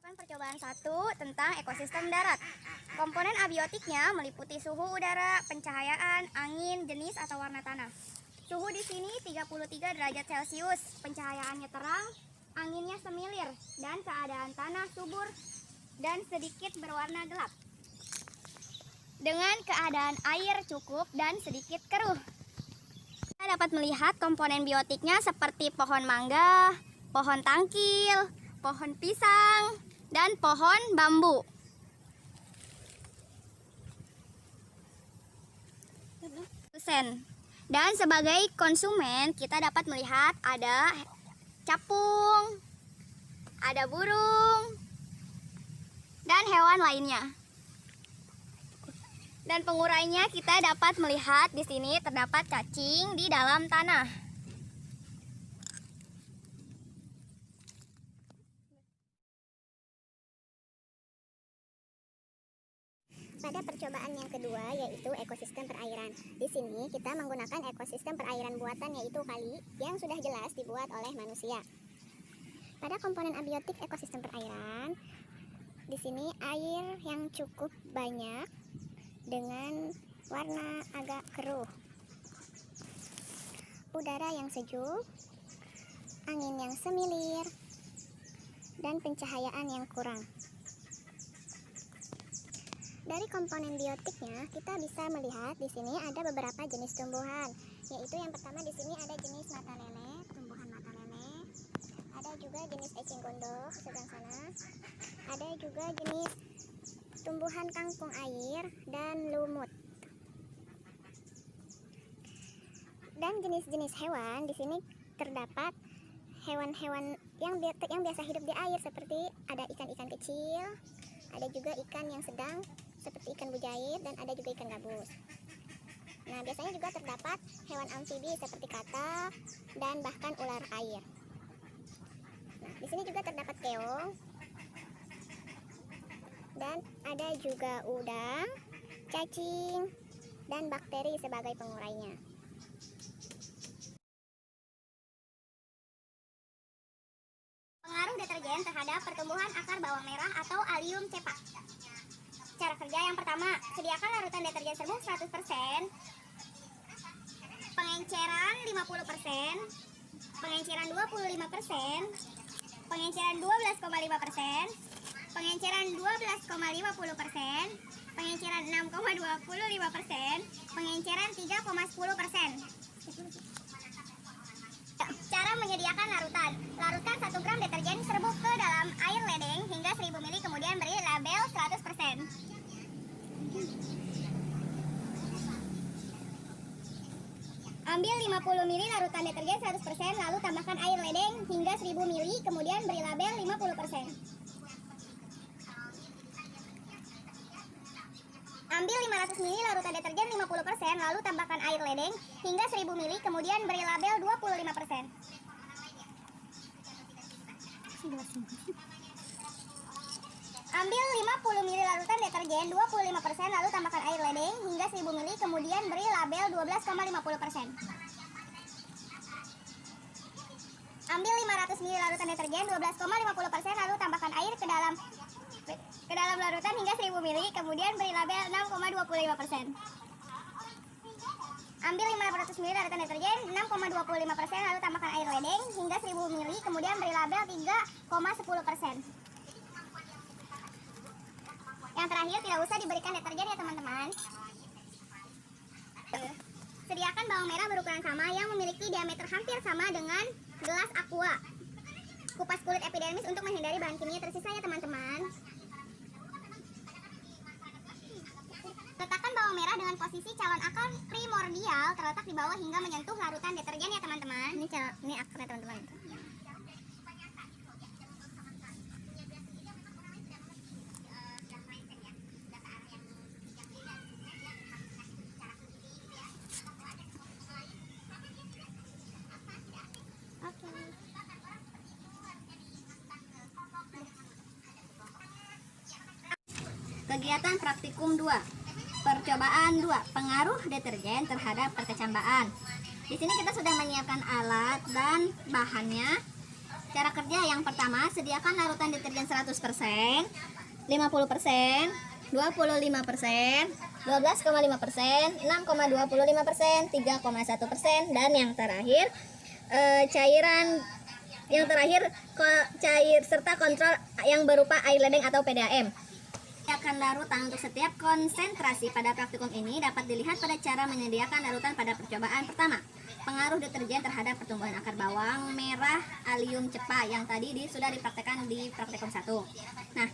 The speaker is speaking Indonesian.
Mengerjakan percobaan 1 tentang ekosistem darat. Komponen abiotiknya meliputi suhu udara, pencahayaan, angin, jenis atau warna tanah. Suhu di sini 33 derajat Celcius, pencahayaannya terang, anginnya semilir, dan keadaan tanah subur dan sedikit berwarna gelap. Dengan keadaan air cukup dan sedikit keruh. Kita dapat melihat komponen biotiknya seperti pohon mangga, pohon tangkil, pohon pisang, dan pohon bambu. Dan sebagai konsumen kita dapat melihat ada capung, ada burung, dan hewan lainnya. Dan pengurainya kita dapat melihat di sini terdapat cacing di dalam tanah. Pada percobaan yang kedua yaitu ekosistem perairan. Di sini kita menggunakan ekosistem perairan buatan yaitu kali yang sudah jelas dibuat oleh manusia. Pada komponen abiotik ekosistem perairan, di sini air yang cukup banyak dengan warna agak keruh. Udara yang sejuk, angin yang semilir, dan pencahayaan yang kurang. Dari komponen biotiknya, kita bisa melihat di sini ada beberapa jenis tumbuhan, yaitu yang pertama di sini ada jenis mata lele, tumbuhan mata lele, ada juga jenis eceng gondok sebelah sana, ada juga jenis tumbuhan kangkung air dan lumut. Dan jenis-jenis hewan di sini terdapat hewan-hewan yang biasa hidup di air seperti ada ikan-ikan kecil, ada juga ikan yang sedang seperti ikan bujair, dan ada juga ikan gabus. Nah, biasanya juga terdapat hewan amfibi seperti katak dan bahkan ular air. Nah, di sini juga terdapat keong dan ada juga udang, cacing, dan bakteri sebagai pengurainya. Pengaruh deterjen terhadap pertumbuhan akar bawang merah atau Allium cepa. Cara kerja yang pertama, sediakan larutan deterjen serbuk 100%, pengenceran 50%, pengenceran 25%, pengenceran 12,5%, pengenceran 12,50%, pengenceran 6,25%, pengenceran 3,10%. Cara menyediakan larutan. Larutkan 1 gram deterjen serbuk ke dalam air ledeng hingga 1000 ml, kemudian beri label 100%. Ambil 50 ml larutan deterjen 100%, lalu tambahkan air ledeng hingga 1000 ml, kemudian beri label 50%. Ambil 500 ml larutan deterjen 50%, lalu tambahkan air ledeng hingga 1000 ml, kemudian beri label 25%. Ambil 50 ml larutan deterjen 25%, lalu tambahkan air ledeng hingga 1000 ml, kemudian beri label 12,50%. Ambil 500 ml larutan deterjen 12,50%, lalu tambahkan air ke dalam larutan hingga 1000 ml, kemudian beri label 6,25%. Ambil 500 ml larutan deterjen 6,25%, lalu tambahkan air ledeng hingga 1000 ml, kemudian beri label 3,10%. Yang terakhir, tidak usah diberikan deterjen ya teman-teman. Sediakan bawang merah berukuran sama yang memiliki diameter hampir sama dengan gelas aqua. Kupas kulit epidermis untuk menghindari bahan kimia tersisa ya teman-teman. Letakkan bawang merah dengan posisi calon akar primordial terletak di bawah hingga menyentuh larutan deterjen ya teman-teman. Ini akarnya teman-teman. Kegiatan praktikum 2. Percobaan 2, pengaruh deterjen terhadap perkecambaan. Di sini kita sudah menyiapkan alat dan bahannya. Cara kerja yang pertama, sediakan larutan deterjen 100%, 50%, 25%, 12,5%, 6,25%, 3,1%, dan yang terakhir cair serta kontrol yang berupa air ledeng atau PDAM. Sediakan larutan untuk setiap konsentrasi. Pada praktikum ini dapat dilihat pada cara menyediakan larutan pada percobaan pertama. Pengaruh deterjen terhadap pertumbuhan akar bawang merah alium cepa yang tadi sudah dipraktekkan di praktikum 1. Nah,